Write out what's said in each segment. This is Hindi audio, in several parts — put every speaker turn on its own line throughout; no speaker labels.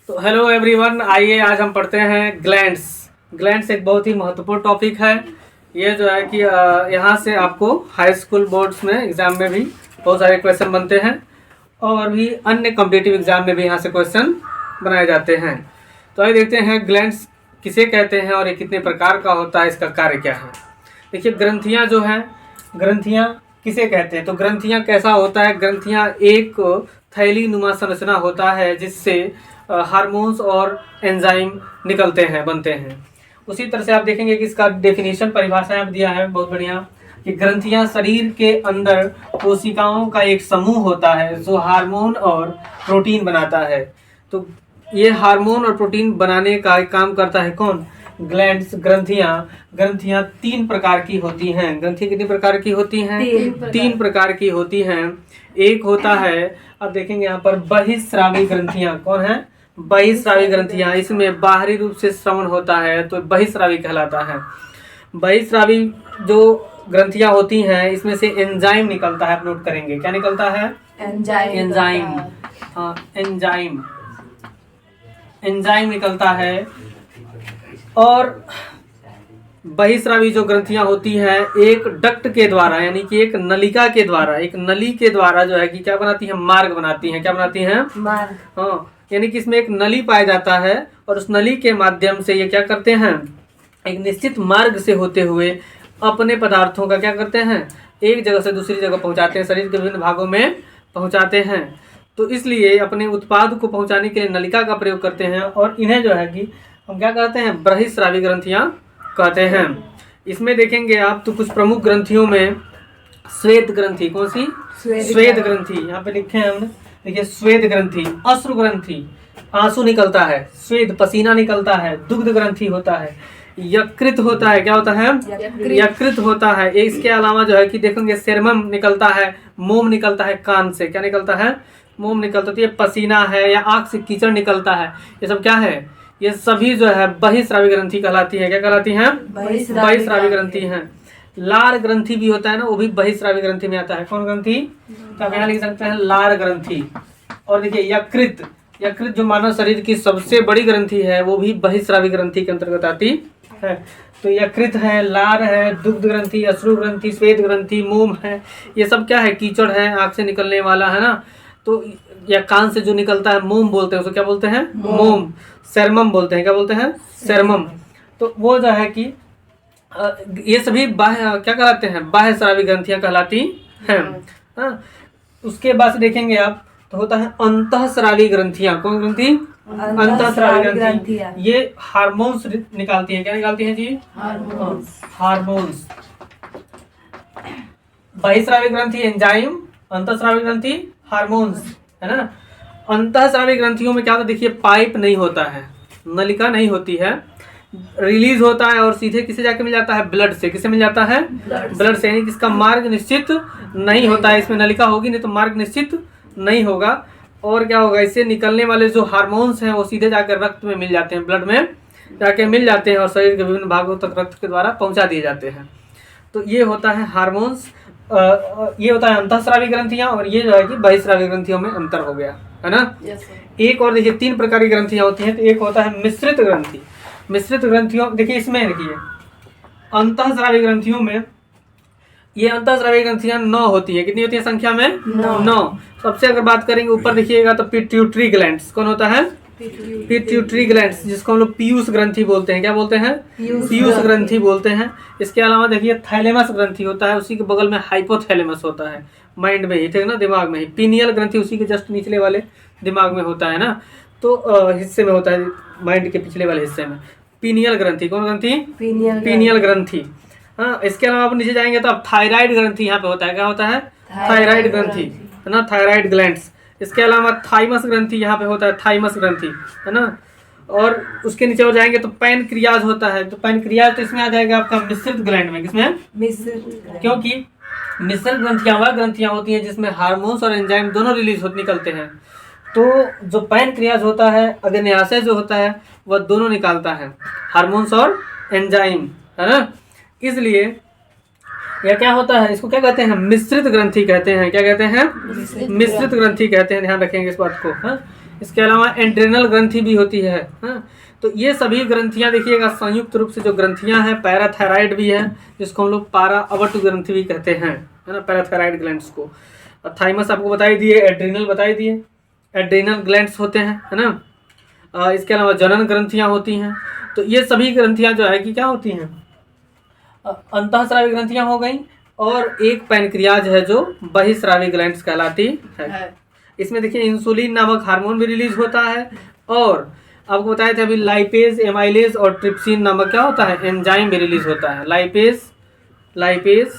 तो हेलो एवरीवन, आइए आज हम पढ़ते हैं ग्लैंड्स। ग्लैंड्स एक बहुत ही महत्वपूर्ण टॉपिक है। ये जो है कि यहाँ से आपको हाई स्कूल बोर्ड्स में एग्जाम में भी बहुत सारे क्वेश्चन बनते हैं और भी अन्य कॉम्पिटिटिव एग्जाम में भी यहाँ से क्वेश्चन बनाए जाते हैं। तो आइए देखते हैं ग्लैंड्स किसे कहते हैं और ये कितने प्रकार का होता है, इसका कार्य क्या है। देखिए ग्रंथियाँ जो हैं, ग्रंथियाँ किसे कहते हैं? तो ग्रंथियाँ कैसा होता है? ग्रंथियाँ एक थैली नुमा संरचना होता है जिससे हार्मोन्स और एंजाइम निकलते हैं, बनते हैं। उसी तरह से आप देखेंगे कि इसका डेफिनेशन परिभाषा आप दिया है बहुत बढ़िया कि ग्रंथियां शरीर के अंदर कोशिकाओं का एक समूह होता है जो हार्मोन और प्रोटीन बनाता है। तो ये हार्मोन और प्रोटीन बनाने का काम करता है कौन? ग्लैंड्स। ग्रंथियां 3 प्रकार की होती हैं। ग्रंथियां कितनी प्रकार की होती हैं? 3 प्रकार की होती हैं। एक होता है, अब देखेंगे यहाँ पर बहिस्रावी ग्रंथियां। कौन है? बहिस्रावी ग्रंथियां। इसमें बाहरी रूप से श्रवण होता है तो बहिस्रावी कहलाता है। बहिस्रावी जो ग्रंथियां होती हैं इसमें से एंजाइम निकलता है। आप नोट करेंगे क्या निकलता है? एंजाइम। हाँ, एंजाइम निकलता है। और बहिस्रावी जो ग्रंथियां होती हैं एक डक्ट के द्वारा, यानी कि एक नलिका के द्वारा, एक नली के द्वारा जो है कि क्या बनाती है? मार्ग बनाती हैं। क्या बनाती हैं? मार्ग। हाँ, यानी कि इसमें एक नली पाया जाता है और उस नली के माध्यम से ये क्या करते हैं? एक निश्चित मार्ग से होते हुए अपने पदार्थों का क्या करते हैं? एक जगह से दूसरी जगह पहुंचाते हैं, शरीर के विभिन्न भागों में पहुंचाते हैं। तो इसलिए अपने उत्पाद को पहुंचाने के लिए नलिका का प्रयोग करते हैं और इन्हें जो है कि हम क्या कहते हैं? बहिस्रावी ग्रंथियां कहते हैं। इसमें देखेंगे आप तो कुछ प्रमुख ग्रंथियों में श्वेत ग्रंथि। कौन सी? श्वेत ग्रंथि। यहाँ पे लिखे हैं हमने, देखिए श्वेत ग्रंथि। अश्रु ग्रंथि, आंसू निकलता है। श्वेत, पसीना निकलता है। दुग्ध ग्रंथि होता है। यकृत होता है। क्या होता है? यकृत होता है। इसके अलावा जो है कि देखेंगे सेरमम निकलता है, मोम निकलता है कान से। क्या निकलता है? मोम निकलता है। ये पसीना है या आंख से कीचड़ निकलता है। ये सब क्या है? ये सभी जो है बहिस्रावी ग्रंथि कहलाती है। क्या कहलाती हैं? बहिस्रावी ग्रंथि हैं। लार ग्रंथि भी होता है ना, वो भी बहिस्रावी ग्रंथि में आता है। कौन ग्रंथि? तो आप यहाँ लिख सकते हैं लार ग्रंथि। और देखिए यकृत, यकृत जो मानव शरीर की सबसे बड़ी ग्रंथि है वो भी बहिस्रावी ग्रंथि के अंतर्गत आती है। तो यकृत है, लार है, दुग्ध ग्रंथि, अश्रु ग्रंथि, श्वेत ग्रंथि, मोम है। ये सब क्या है? कीचड़ है, आंख से निकलने वाला है ना। तो या कान से जो निकलता है मोम बोलते हैं, उसको क्या बोलते हैं? मोम। सेरमम बोलते हैं। क्या बोलते हैं? सेरमम। तो वो जो है कि ये सभी बाह्य क्या कहलाते हैं? बाह्यस्रावी ग्रंथियां कहलाती हैं। उसके बाद देखेंगे आप तो होता है अंतःस्रावी ग्रंथियां। कौन ग्रंथि? अंतःस्रावी ग्रंथियां। ये हार्मोन्स निकालती हैं। क्या निकालती हैं जी? हार्मोन्स। बहिस्रावी ग्रंथि एंजाइम, अंतःस्रावी ग्रंथि हार्मोन्स, है ना। अंतःस्रावी ग्रंथियों में क्या होता है? देखिए पाइप नहीं होता है, नलिका नहीं होती है, रिलीज होता है और सीधे किसे जाके मिल जाता है? ब्लड से। किसे मिल जाता है? ब्लड से। यानी कि इसका मार्ग निश्चित नहीं होता है। इसमें नलिका होगी नहीं तो मार्ग निश्चित नहीं होगा। और क्या होगा? इससे निकलने वाले जो हार्मोन्स हैं वो सीधे जाकर रक्त में मिल जाते हैं, ब्लड में जाके मिल जाते हैं और शरीर के विभिन्न भागों तक रक्त के द्वारा पहुंचा दिए जाते हैं। तो ये होता है हार्मोन्स। ये होता है अंतःस्रावी ग्रंथियां और ये जो है कि बहिस्रावी ग्रंथियों में अंतर हो गया, है ना। एक और देखिए 3 प्रकार की ग्रंथियां होती हैं। तो एक होता है मिश्रित ग्रंथि। मिश्रित ग्रंथियों, देखिए इसमें देखिए अंतःस्रावी ग्रंथियों में ये अंतःस्रावी ग्रंथियां 9 होती हैं। कितनी होती है संख्या में? 9। सबसे अगर बात करेंगे ऊपर देखिएगा तो पिट्यूटरी ग्लैंड्स। कौन होता है? पिट्यूटरी ग्लैंड्स, जिसको हम लोग पीयूष ग्रंथि बोलते हैं। क्या बोलते हैं? पीयूष ग्रंथि बोलते हैं। इसके अलावा देखिए थैलेमस ग्रंथि होता है, उसी के बगल में हाइपोथैलेमस होता है, माइंड में ही, ठीक है ना, दिमाग में ही। पीनियल ग्रंथि उसी के जस्ट निचले वाले दिमाग में होता है ना, तो हिस्से में होता है, माइंड के पिछले वाले हिस्से में। पीनियल ग्रंथि। कौन ग्रंथि? पीनियल ग्रंथि। हाँ, इसके अलावा आप नीचे जाएंगे तो अब थायराइड ग्रंथि यहाँ पे होता है। क्या होता है? थायराइड ग्रंथि, है ना, थायराइड ग्लैंड्स। इसके अलावा थाइमस ग्रंथि यहाँ पे होता है, थाइमस ग्रंथि, है ना। और उसके नीचे और जाएंगे तो पैनक्रियाज होता है। तो पैनक्रियाज तो इसमें आ जाएगा आपका मिश्रित ग्लैंड में। किसमें? मिश्रित। क्योंकि मिश्रित ग्रंथियां वह ग्रंथियां होती हैं जिसमें हार्मोन्स और एंजाइम दोनों रिलीज निकलते हैं। तो जो पैनक्रियाज होता है, अग्न्याशय जो होता है, वह दोनों निकालता है, हार्मोन्स और एंजाइम, है ना। इसलिए यह क्या होता है? इसको क्या कहते हैं? मिश्रित ग्रंथि कहते हैं। क्या कहते हैं? मिश्रित ग्रंथि कहते हैं। ध्यान रखेंगे इस बात को। हाँ, इसके अलावा एड्रेनल ग्रंथि भी होती है। हाँ, तो ये सभी ग्रंथियां देखिएगा संयुक्त रूप से जो ग्रंथियां हैं, पैराथायराइड भी है जिसको हम लोग पारा अवट ग्रंथि भी कहते हैं, है ना, पैराथायराइड ग्लैंड्स को। और थाइमस आपको बता ही दिए, एड्रीनल बता ही दिए, एड्रीनल ग्लैंड्स होते हैं, है ना। इसके अलावा जनन ग्रंथियां होती हैं। तो ये सभी ग्रंथियां जो है कि क्या होती हैं, अंतःस्रावी ग्रंथियां हो गई, और एक पैनक्रियाज है जो बहिस्रावी ग्लैंड्स कहलाती है। इसमें देखिए इंसुलिन नामक हार्मोन भी रिलीज होता है, और आपको बताया था अभी लाइपेज, एमाइलेज और ट्रिप्सिन नामक क्या होता है, एंजाइम भी रिलीज होता है। लाइपेज,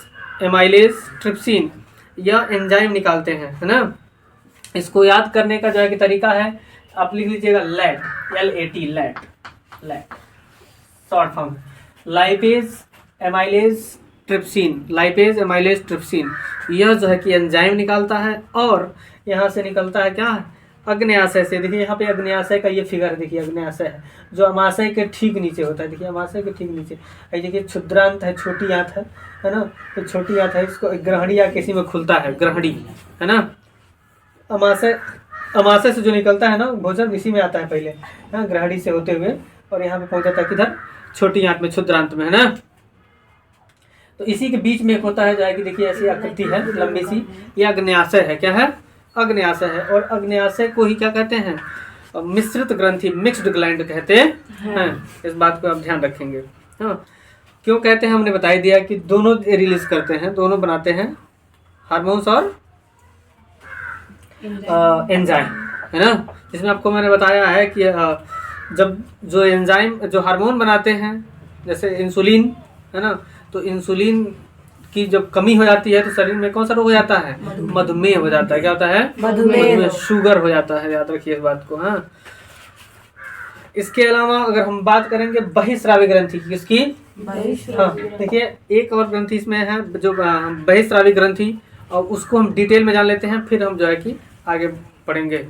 एमाइलेज, ट्रिप्सिन, यह एंजाइम निकालते हैं, है ना। इसको याद करने का जो है कि तरीका है, आप लिख लीजिएगा LAT, LAT, LAT short form, lipase, amylase, trypsin, lipase, amylase, trypsin, यह जो है कि एंजाइम निकालता है। और यहाँ से निकलता है क्या, अग्न्याशय से। देखिए यहाँ पे अग्न्याशय का ये फिगर देखिए, अग्न्याशय है जो अमाशय के ठीक नीचे होता है। देखिए अमाशय के ठीक नीचे देखिए क्षुद्रांत है, छोटी आंत है ना, तो छोटी आंत है, इसको ग्रहणी या किसी में खुलता है, ग्रहणी, है ना। अमाशय से जो निकलता है ना भोजन, इसी में आता है पहले, है ग्रहणी से होते हुए, और यहाँ पे पहुंच जाता है किधर, छोटी आंत में, क्षुद्रांत में, है ना। तो इसी के बीच में एक होता है जो है कि देखिए ऐसी आकृति है लंबी सी, ये अग्न्याशय है। क्या है, अग्न्याशय है। और अग्न्याशय को ही क्या कहते हैं, मिश्रित ग्रंथि, मिक्स्ड ग्लैंड कहते हैं। इस बात को आप ध्यान रखेंगे। हाँ, क्यों कहते हैं हमने बता ही दिया कि दोनों रिलीज करते हैं, दोनों बनाते हैं, हार्मोन्स और एंजाइम, है ना। जिसमें आपको मैंने बताया है कि जब जो एंजाइम, जो हार्मोन बनाते हैं, जैसे इंसुलिन, है ना, तो इंसुलिन की जब कमी हो जाती है तो शरीर में कौन सा रोग हो जाता है, मधुमेह हो जाता है। क्या होता है, मधुमेह, शुगर हो जाता है, याद रखिए इस बात को। हाँ, इसके अलावा अगर हम बात करेंगे बहिस्रावी ग्रंथि की, किसकी, हाँ, देखिए एक और ग्रंथि इसमें है जो बहिस्रावी ग्रंथि, और उसको हम डिटेल में जान लेते हैं, फिर हम जो है कि आगे पढ़ेंगे।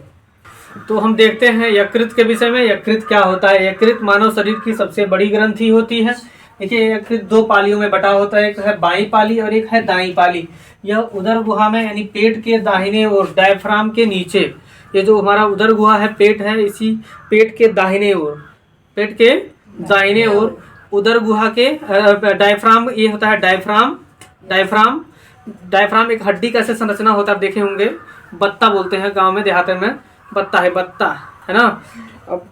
तो हम देखते हैं यकृत के विषय में। यकृत क्या होता है, यकृत मानव शरीर की सबसे बड़ी ग्रंथि होती है। देखिए यकृत दो पालियों में बटा होता है, एक है बाई पाली और एक है दाई पाली। यह उदर गुहा में, यानी पेट के दाहिने ओर, डायफ्राम के नीचे, ये जो हमारा उदर गुहा है, पेट है, इसी पेट के दाहिने ओर, पेट के दाहिने ओर उदर गुहा के डायफ्राम, ये होता है डायफ्राम एक हड्डी का ऐसे संरचना होता है, आप देखे होंगे, बत्ता बोलते हैं गांव में, देहात में बत्ता है ना। अब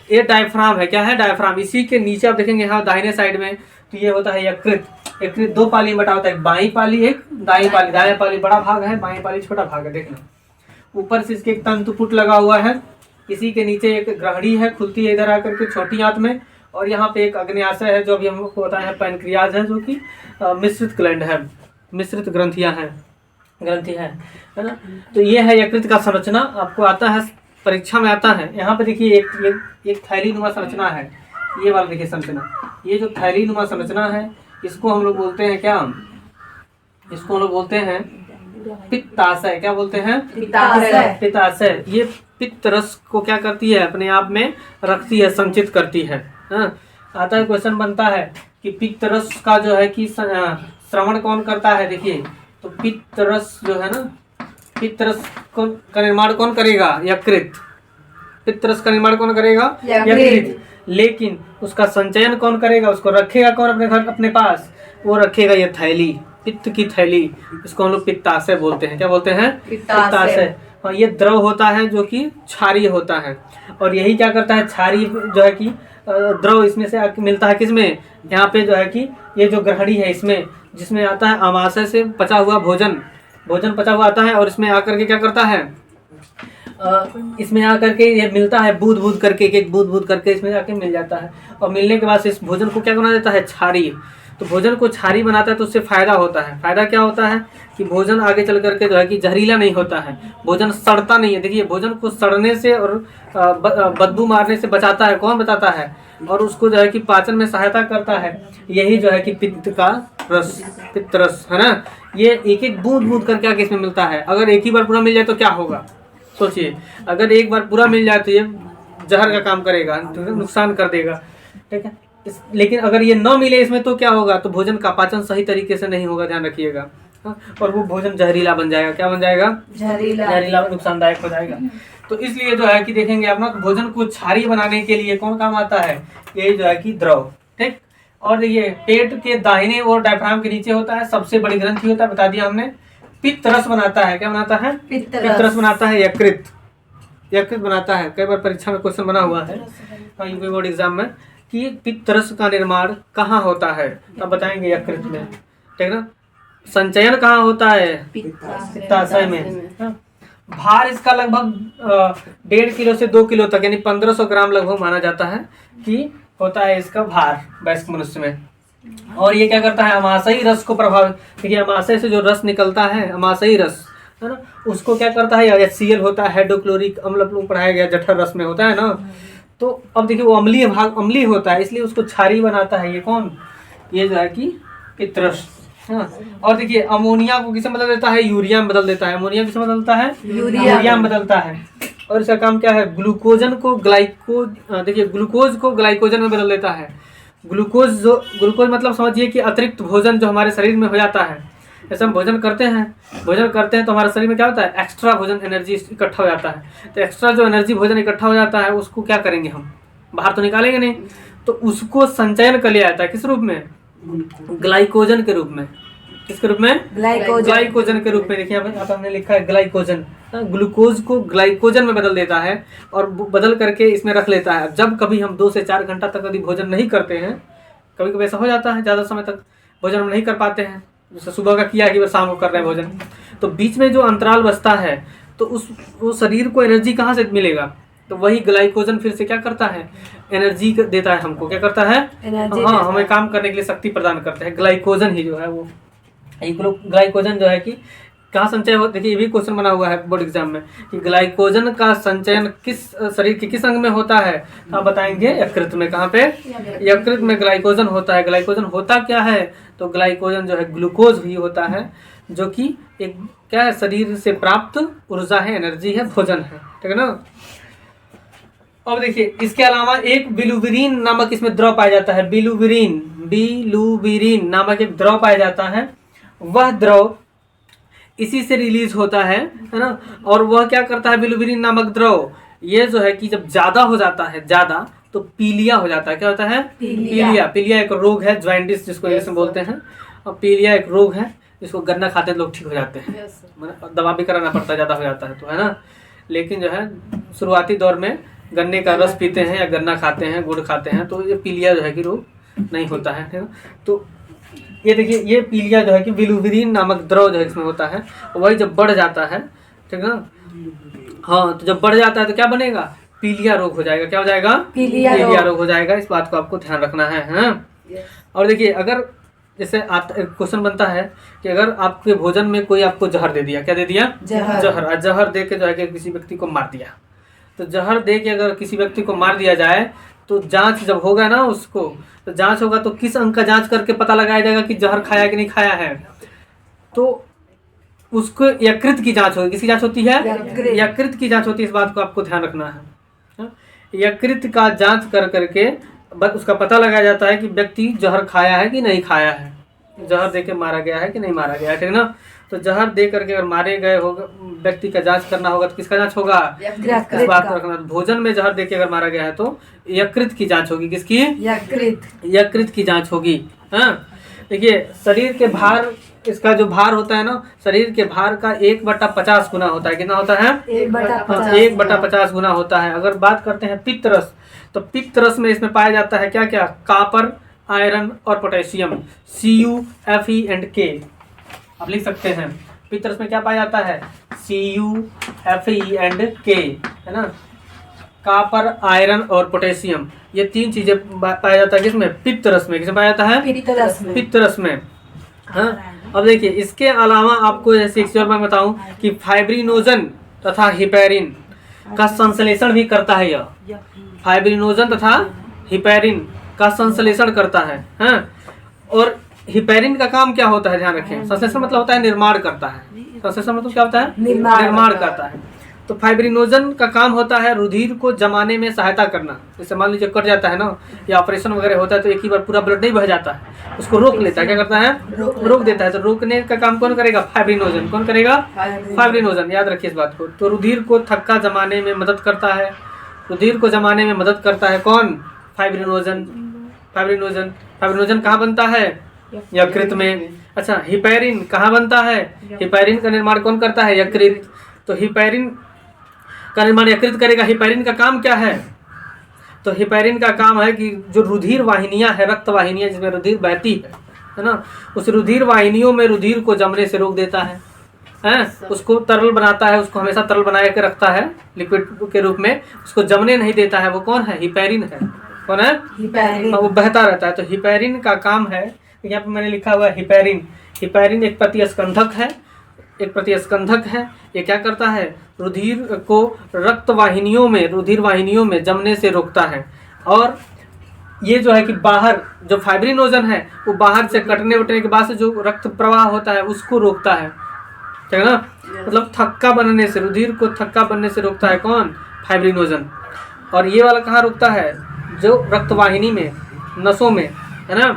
ये डायफ्राम है, क्या है, डायफ्राम। इसी के नीचे आप देखेंगे यहाँ दाहिने साइड में, तो ये होता है यकृत। यकृत दो पाली में बटा होता है, बाई पाली, एक दाई पाली। दाई पाली बड़ा भाग है, बाई पाली छोटा भाग है। देखना ऊपर से इसके एक तंतुपुट लगा हुआ है, इसी के नीचे एक ग्रहणी है, खुलती है इधर आकर के छोटी आंत में, और यहाँ पे एक अग्न्याशय है जो अभी हम लोग को बताया है, पैनक्रियाज है, जो कि मिश्रित ग्लैंड है, मिश्रित ग्रंथि है ना। तो ये है यकृत का संरचना, आपको आता है, परीक्षा में आता है। यहाँ पे देखिए एक थैलीनुमा संरचना है, ये वाला देखिए संरचना, ये जो थैलीनुमा संरचना है, इसको हम लोग बोलते हैं क्या, इसको हम लोग बोलते हैं पित्ताशय। क्या बोलते हैं, पित्ताशय। ये पित्त रस को क्या करती है, अपने आप में रखती है, संचित करती है। आता है, क्वेश्चन बनता है कि पित्त रस का जो है कि श्रवण कौन करता है। देखिए तो पित्त रस जो है ना, पित्त रस का निर्माण कौन करेगा, यकृत। पित्त रस का निर्माण कौन करेगा, यकृत। लेकिन उसका संचयन कौन करेगा, उसको रखेगा कौन अपने घर, अपने पास, वो रखेगा ये थैली, पित्त की थैली, इसको हम लोग पित्ताशय बोलते हैं। क्या बोलते हैं, पित्ताशय। और ये द्रव होता है जो कि क्षारीय होता है, और यही क्या करता है, क्षारीय जो है कि द्रव इसमें से मिलता है, किसमें, यहाँ पे जो है कि ये जो ग्रहणी है, इसमें, जिसमें आता है अमाशय से पचा हुआ भोजन पचा हुआ आता है, और इसमें आकर के क्या करता है, इसमें आकर के ये मिलता है, बूंद करके, एक बूंद करके इसमें आके मिल जाता है, और मिलने के बाद इस भोजन को क्या बना देता है, क्षारीय। तो भोजन को क्षारीय बनाता है तो उससे फायदा होता है। फायदा क्या होता है कि भोजन आगे चल करके जो है कि जहरीला नहीं होता है, भोजन सड़ता नहीं है। देखिए भोजन को सड़ने से और बदबू मारने से बचाता है, कौन बचाता है, और उसको जो है कि पाचन में सहायता करता है। यही जो है कि पित्त रस है ना, ये एक बूंद करके आगे इसमें मिलता है। अगर एक ही बार पूरा मिल जाए तो क्या होगा, सोचिए, अगर एक बार पूरा मिल जाए तो ये जहर का काम करेगा, नुकसान कर देगा, ठीक है। लेकिन अगर ये न मिले इसमें तो क्या होगा, तो भोजन का पाचन सही तरीके से नहीं होगा, ध्यान रखिएगा। और वो भोजन जहरीला बन जाएगा। क्या बन जाएगा, जहरीला, नुकसानदायक हो जाएगा। तो इसलिए जो है कि देखेंगे अपना भोजन को क्षारीय बनाने के लिए कौन काम आता है, ये जो है कि द्रव। ठीक, और देखिए पेट के दाहिने और डायफ्राम के नीचे होता है, सबसे बड़ी ग्रंथि होता है, बता दिया हमने। पित्त रस बनाता है, क्या बनाता है, पित्त रस बनाता है, यकृत, यकृत बनाता है। कई बार परीक्षा में क्वेश्चन बना हुआ है यूपी बोर्ड एग्जाम में कि पित्त रस का निर्माण कहाँ होता है, तब बताएंगे यकृत में। ठीक ना, संचयन कहाँ होता है, पित्ताशय में। भार इसका लगभग 1.5 किलो से 2 किलो तक यानी 1500 ग्राम लगभग माना जाता है कि होता है इसका भार वयस्क मनुष्य में। और ये क्या करता है, अमाशयी रस को प्रभावित, देखिए अमाशय से जो रस निकलता है, अमाशयी रस है ना, उसको क्या करता है, HCl होता है, हाइड्रोक्लोरिक अम्ल लोग पढ़ाया गया जठर रस में होता है ना। तो अब देखिए वो अम्लीय भाग अम्लीय होता है, इसलिए उसको क्षारीय बनाता है। ये कौन, ये जो है कि पित्त रस। हाँ, और देखिए अमोनिया को किसे बदल देता है, यूरिया में बदल देता है। अमोनिया किसे बदलता है, यूरिया में बदलता है। और इसका काम क्या है, ग्लूकोजन को देखिए ग्लूकोज को ग्लाइकोजन में बदल देता है। ग्लूकोज मतलब समझिए कि अतिरिक्त भोजन जो हमारे शरीर में हो जाता है, जैसे हम भोजन करते हैं तो हमारे शरीर में क्या होता है, एक्स्ट्रा भोजन एनर्जी इकट्ठा हो जाता है। तो एक्स्ट्रा जो एनर्जी भोजन इकट्ठा हो जाता है उसको क्या करेंगे, हम बाहर तो निकालेंगे नहीं, तो उसको संचयन कर लिया जाता है। किस रूप में, ग्लाइकोजन के रूप में। किसके रूप में, ग्लाइकोजन के रूप में। देखिए यहाँ पे हमने लिखा है ग्लाइकोजन, ग्लूकोज को ग्लाइकोजन में बदल देता है और बदल करके इसमें रख लेता है। जब कभी हम 2 से 4 घंटा तक यदि भोजन नहीं करते हैं, कभी कभी ऐसा हो जाता है ज़्यादा समय तक भोजन हम नहीं कर पाते हैं, जैसे सुबह का किया कि शाम को कर रहे हैं भोजन, तो बीच में जो अंतराल बचता है तो वो शरीर को एनर्जी कहाँ से मिलेगा, तो वही ग्लाइकोजन फिर से क्या करता है, एनर्जी देता है हमको। क्या करता है, हाँ, हमें काम करने के लिए शक्ति प्रदान करता है। ग्लाइकोजन ही जो है वो, ग्लाइकोजन जो है कि कहाँ संचय हो, देखिए ये भी क्वेश्चन बना हुआ है बोर्ड एग्जाम में कि ग्लाइकोजन का संचयन किस शरीर के किस अंग में होता है, आप बताएंगे यकृत में। कहाँ पे, यकृत में ग्लाइकोजन होता है। ग्लाइकोजन होता क्या है, तो ग्लाइकोजन जो है ग्लूकोज ही होता है, जो कि एक क्या है, शरीर से प्राप्त ऊर्जा है, एनर्जी है, भोजन है। ठीक है ना। अब देखिए इसके अलावा एक बिलुबिरीन नामक इसमें द्रव पाया जाता है। बिलुबिरीन नामक एक द्रव पाया जाता है। वह द्रव इसी से रिलीज होता है ना। और वह क्या करता है, बिलुबिरीन नामक द्रव, ये जो है कि जब ज्यादा हो जाता है, ज्यादा तो पीलिया हो जाता है। क्या होता है, पीलिया एक रोग है, ज्वाइंटिस जिसको इंग्लिश में बोलते हैं। और पीलिया एक रोग है जिसको गन्ना खाते हैं लोग ठीक हो जाते हैं, दवा भी कराना पड़ता है ज्यादा हो जाता है तो, है ना। लेकिन जो है शुरुआती दौर में गन्ने का रस पीते हैं या गन्ना खाते हैं, गुड़ खाते हैं, तो ये पीलिया जो है कि रोग नहीं होता है, ठीक है। तो ये देखिए ये पीलिया जो है कि बिलुबिरीन नामक द्रव जो है इसमें होता है, वही जब बढ़ जाता है, ठीक है ना, हाँ, तो जब बढ़ जाता है तो क्या बनेगा, पीलिया रोग हो जाएगा। क्या हो जाएगा, पीलिया रोग हो जाएगा। इस बात को आपको ध्यान रखना है, हाँ? और देखिए अगर जैसे क्वेश्चन बनता है कि अगर आपके भोजन में कोई आपको जहर दे दिया, क्या दे दिया, जहर दे के जो है कि किसी व्यक्ति को मार दिया, तो जहर दे के अगर किसी व्यक्ति को मार दिया जाए तो जांच जब होगा ना उसको, तो जांच होगा तो किस अंग का जांच करके पता लगाया जाएगा कि जहर खाया कि नहीं खाया है, तो उसको यकृत की जांच होगी। किसकी जांच होती है, यकृत की जांच होती है। इस बात को आपको ध्यान रखना है। यकृत का जांच कर करके उसका पता लगाया जाता है कि व्यक्ति जहर खाया है कि नहीं खाया है, जहर दे के मारा गया है कि नहीं मारा गया है, ठीक ना। तो जहर दे करके अगर मारे गए होगा व्यक्ति का जांच करना होगा तो किसका जांच होगा, इस बात को रखना। भोजन में जहर दे के अगर मारा गया है तो यकृत की जांच होगी। किसकी, यकृत की जांच होगी। हाँ, देखिए शरीर के भार, इसका जो भार होता है ना, शरीर के भार का 1/50 गुना होता है। कितना होता है, 1/50 गुना होता है। अगर बात करते हैं पित्त रस, तो पित्त रस में इसमें पाया जाता है क्या क्या, कॉपर, आयरन और potassium, Cu, Fe and K आप लिख सकते हैं। पित्त रस में क्या पाया जाता है, Cu, Fe एंड K, है ना। कॉपर, आयरन और पोटेशियम, ये 3 चीजें पाया जाता है किसमें, पित्त रस में। किसमें पाया जाता है, पित्त रस में। हाँ, अब देखिए इसके अलावा आपको जैसे एक और मैं बताऊं कि फाइब्रिनोजन तथा हिपेरिन का संश्लेषण भी करता है। यह फाइब्रिनोजन तथा हिपेरिन का संश्लेषण करता है। हाँ, और हिपेरिन का काम क्या होता है, ध्यान रखें। संश्लेषण मतलब होता है निर्माण करता है। संश्लेषण मतलब क्या होता है, निर्माण करता है। तो फाइब्रिनोजन का काम होता है रुधिर को जमाने में सहायता करना। जैसे मान लीजिए कट जाता है ना, या ऑपरेशन वगैरह होता है तो एक ही बार पूरा ब्लड नहीं बह जाता है, उसको रोक लेता है। क्या करता है? रोक देता है। तो रोकने का काम कौन करेगा? फाइब्रिनोजन। कौन करेगा? फाइब्रिनोजन। याद रखिए इस बात को। तो रुधिर को थक्का जमाने में मदद करता है, रुधिर को जमाने में मदद करता है कौन? फाइब्रिनोजन। फाइब्रिनोजन फाइब्रिनोजन कहाँ बनता है? यकृत में। अच्छा, हिपैरिन कहाँ बनता है? हिपैरिन का निर्माण कौन करता है? यकृत। तो हिपैरिन का निर्माण यकृत करेगा। हिपैरिन का काम क्या है? तो हिपैरिन का काम है कि जो रुधिर वाहिनियां है, रक्त वाहिनियां जिसमें रुधिर बहती है ना, उस रुधिर वाहिनियों में रुधिर को जमने से रोक देता है, उसको तरल बनाता है, उसको हमेशा तरल बना के रखता है लिक्विड के रूप में, उसको जमने नहीं देता है। वो कौन है? हिपैरिन है। कौन है? हिपैरिन। वो बहता रहता है। तो हिपैरिन का काम है, यहाँ पे मैंने लिखा हुआ है हिपैरिन। हिपैरिन एक प्रतिस्कंधक है, एक प्रतिस्कंधक है। ये क्या करता है? रुधिर को रक्त वाहिनियों में, रुधिर वाहिनियों में जमने से रोकता है। और ये जो है कि बाहर जो फाइब्रिनोजन है वो बाहर से कटने उठने के बाद से जो रक्त प्रवाह होता है उसको रोकता है, ठीक है ना। मतलब थक्का बनने से, रुधिर को थक्का बनने से रोकता है कौन? फाइब्रिनोजन। और ये वाला कहाँ रोकता है? जो रक्तवाहिनी में, नसों में, है ना।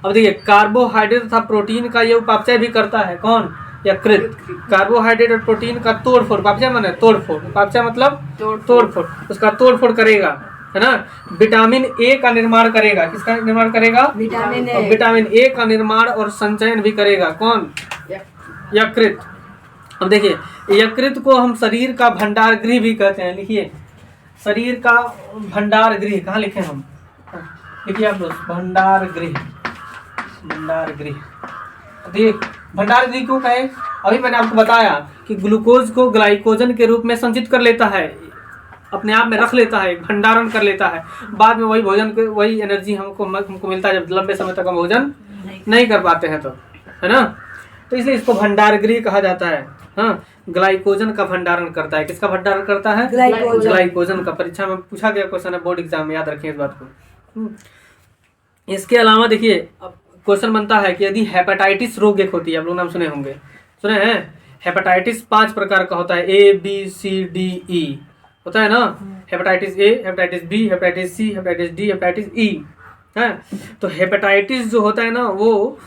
अब देखिए, कार्बोहाइड्रेट तथा प्रोटीन का ये उपापचय भी करता है कौन? यकृत। कार्बोहाइड्रेट और प्रोटीन का तोड़फोड़, उपापचय माने तोड़फोड़, उपापचय मतलब तोड़फोड़, उसका तोड़फोड़ करेगा, है ना। विटामिन ए का निर्माण करेगा। किसका निर्माण करेगा? Vitamin A. विटामिन ए का निर्माण और संचयन भी करेगा कौन? यकृत। अब देखिए, यकृत को हम शरीर का भंडार गृह भी कहते हैं। लिखिए, शरीर का भंडार गृह। कहाँ लिखे हम? लिखिए आप लोग, भंडार गृह। भंडार गृह। देख, भंडार गृह क्यों कहे? अभी मैंने आपको बताया कि ग्लूकोज को ग्लाइकोजन के रूप में संचित कर लेता है, अपने आप में रख लेता है, भंडारण कर लेता है। बाद में वही भोजन के, वही एनर्जी हमको मिलता है जब लंबे समय तक हम भोजन नहीं कर पाते हैं, तो है ना। तो इसलिए इसको भंडार गृह कहा जाता है। हाँ, ग्लाइकोजन का भंडारण करता है। किसका भंडारण करता है? ग्लाइकोजन का। परीक्षा में पूछा गया क्वेश्चन है, बोर्ड एग्जाम में, याद रखें इस बात को। इसके अलावा देखिए, क्वेश्चन बनता है कि यदि हेपेटाइटिस रोग एक होती है, आप लोग नाम सुने होंगे, सुने हैं? हेपेटाइटिस 5 प्रकार का होता है, ABCDE होता है ना। Hepatitis A, hepatitis B, hepatitis C, hepatitis D, hepatitis E है। तो हेपेटाइटिस जो होता है ना, वो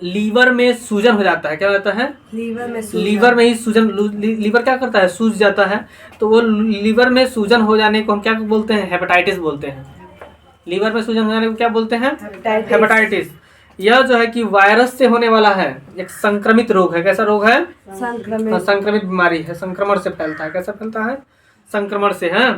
लीवर में सूजन हो जाता है। क्या होता है? लीवर में ही सूजन। लीवर क्या करता है? सूज जाता है। तो वो लीवर में सूजन हो जाने को हम क्या बोलते हैं? हेपेटाइटिस बोलते हैं। लीवर में सूजन हो जाने को क्या बोलते हैं? हेपेटाइटिस। यह जो है कि वायरस से होने वाला है, एक संक्रमित रोग है। कैसा रोग है? संक्रमित बीमारी है, संक्रमण से फैलता है। कैसा फैलता है? संक्रमण से है।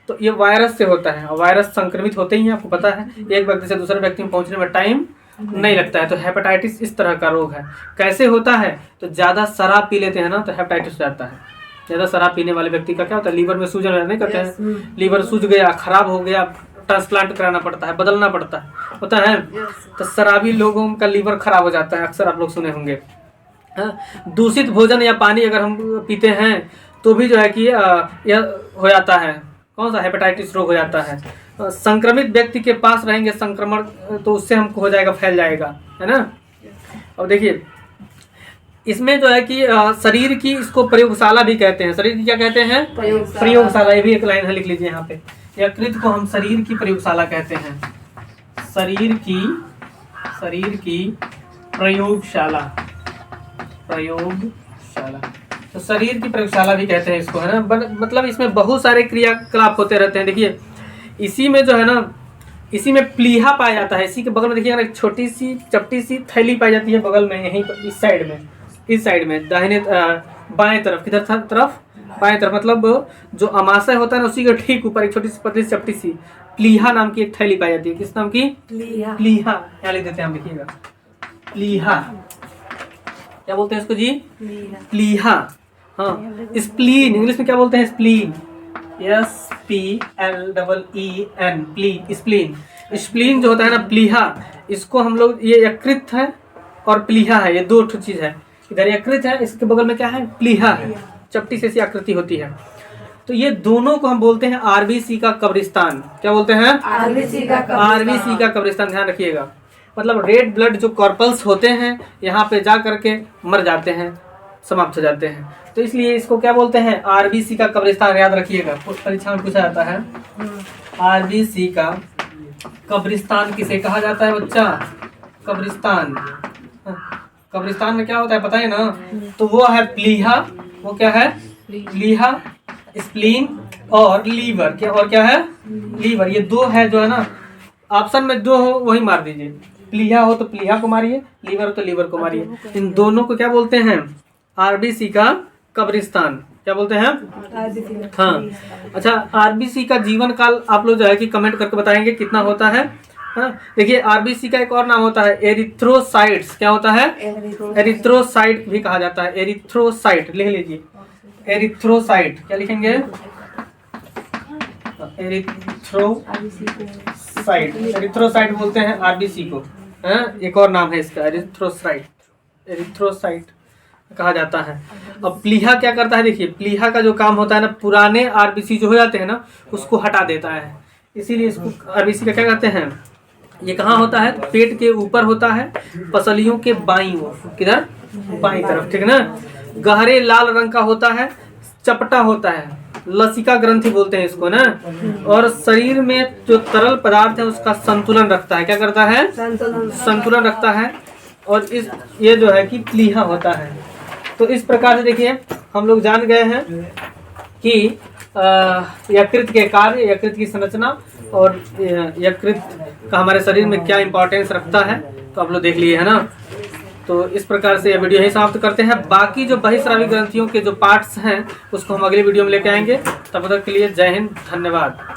तो ये वायरस से होता है, और वायरस संक्रमित होते ही आपको पता है, एक व्यक्ति से दूसरे व्यक्ति में पहुंचने में टाइम नहीं लगता है। तो हेपेटाइटिस इस तरह का रोग है। कैसे होता है? तो ज्यादा शराब पी लेते हैं ना, तो हेपेटाइटिस हो जाता है। ज्यादा शराब पीने वाले व्यक्ति का क्या होता है? लीवर में सूजन नहीं करते हैं, लीवर सूज गया, खराब हो गया, ट्रांसप्लांट कराना पड़ता है, बदलना पड़ता है, होता है। तो शराबी लोगों का लीवर खराब हो जाता है, अक्सर आप लोग सुने होंगे। दूषित भोजन या पानी अगर हम पीते हैं तो भी जो है कि यह हो जाता है, कौन सा? हेपेटाइटिस रोग हो जाता है। संक्रमित व्यक्ति के पास रहेंगे संक्रमण, तो उससे हमको हो जाएगा, फैल जाएगा, है ना। अब देखिए, इसमें जो है कि शरीर की, इसको प्रयोगशाला भी कहते हैं। शरीर की क्या कहते हैं? प्रयोगशाला। ये भी एक लाइन है, लिख लीजिए यहाँ पे। यकृत को हम शरीर की प्रयोगशाला कहते हैं। शरीर की प्रयोगशाला। प्रयोगशाला, तो शरीर की प्रयोगशाला भी कहते हैं इसको, है ना। मतलब इसमें बहुत सारे क्रियाकलाप होते रहते हैं। देखिए, इसी में जो है ना, इसी में प्लीहा पाया जाता है। इसी के बगल में देखिए एक छोटी सी चपटी सी थैली पाई जाती है बगल में, यहीं पर इस साइड में दाहिने बाएं तरफ। किधर तरफ? बाएं तरफ। मतलब जो अमाशय होता है ना, उसी के ठीक ऊपर एक छोटी सी पतली चपटी सी प्लीहा नाम की एक थैली पाई जाती है। किस नाम की? प्लीहा। यहाँ लिख देते हैं हम, लिखिएगा, प्लीहा। क्या बोलते हैं इसको जी? प्लीहा। हाँ, स्प्लीन इंग्लिश में क्या बोलते हैं? स्प्लीन। SPLEEN, spleen. स्प्लीन जो होता है ना, प्लीहा, इसको हम लोग, ये यकृत है और प्लीहा है, ये दो चीज है। इधर यकृत है, इसके बगल में क्या है? प्लीहा है, चपटी से ऐसी आकृति होती है। तो ये दोनों को हम बोलते हैं RBC का कब्रिस्तान। क्या बोलते हैं? RBC का कब्रिस्तान। ध्यान रखिएगा, मतलब रेड ब्लड जो कॉर्पल्स होते हैं यहाँ पे जा करके मर जाते हैं, समाप्त हो जाते हैं। तो इसलिए इसको क्या बोलते हैं, आरबीसी का कब्रिस्तान। याद रखिएगा, परीक्षा में पूछा जाता है आरबीसी का कब्रिस्तान किसे कहा जाता है बच्चा, कब्रिस्तान। कब्रिस्तान में क्या होता है पता है ना, तो वो है प्लीहा, वो क्या है प्लीहा, स्प्लीन और लीवर। क्या और क्या है, लीवर। ये दो है जो है ना, ऑप्शन में दो हो वही मार दीजिए, प्लीहा हो तो प्लीहा को मारिए, लीवर हो तो लीवर को मारिए। इन दोनों को क्या बोलते हैं, आरबीसी का कब्रिस्तान। क्या बोलते हैं, हाँ। अच्छा, आरबीसी का जीवन काल आप लोग जो है कि कमेंट करके बताएंगे कितना होता है। हाँ, देखिए आरबीसी का एक और नाम होता है एरिथ्रोसाइट्स। क्या होता है, एरिथ्रोसाइट भी कहा जाता है, एरिथ्रोसाइट लिख लीजिए, एरिथ्रोसाइट। क्या लिखेंगे, एरिथ्रोसाइट, एरिथ्रोसाइट बोलते हैं आरबीसी को। एक और नाम है इसका, एरिथ्रोसाइट, एरिथ्रोसाइट कहा जाता है। अब प्लीहा क्या करता है, देखिए प्लीहा का जो काम होता है ना, पुराने आरबीसी जो हो जाते हैं ना उसको हटा देता है, इसीलिए इसको आरबीसी का क्या कहते हैं। ये कहाँ होता है, पेट के ऊपर होता है, पसलियों के बाईं ओर, किधर, बाईं तरफ, ठीक है ना। गहरे लाल रंग का होता है, चपटा होता है, लसिका ग्रंथि बोलते हैं इसको ना, और शरीर में जो तरल पदार्थ है उसका संतुलन रखता है। क्या करता है, संतुलन रखता है। और इस ये जो है कि प्लीहा होता है। तो इस प्रकार से देखिए हम लोग जान गए हैं कि यकृत के कार्य, यकृत की संरचना और यकृत का हमारे शरीर में क्या इंपॉर्टेंस रखता है, तो आप लोग देख लिए है ना। तो इस प्रकार से यह वीडियो यही समाप्त करते हैं। बाकी जो बहिस्रावी ग्रंथियों के जो पार्ट्स हैं उसको हम अगले वीडियो में लेके आएंगे। तब तक के लिए जय हिंद, धन्यवाद।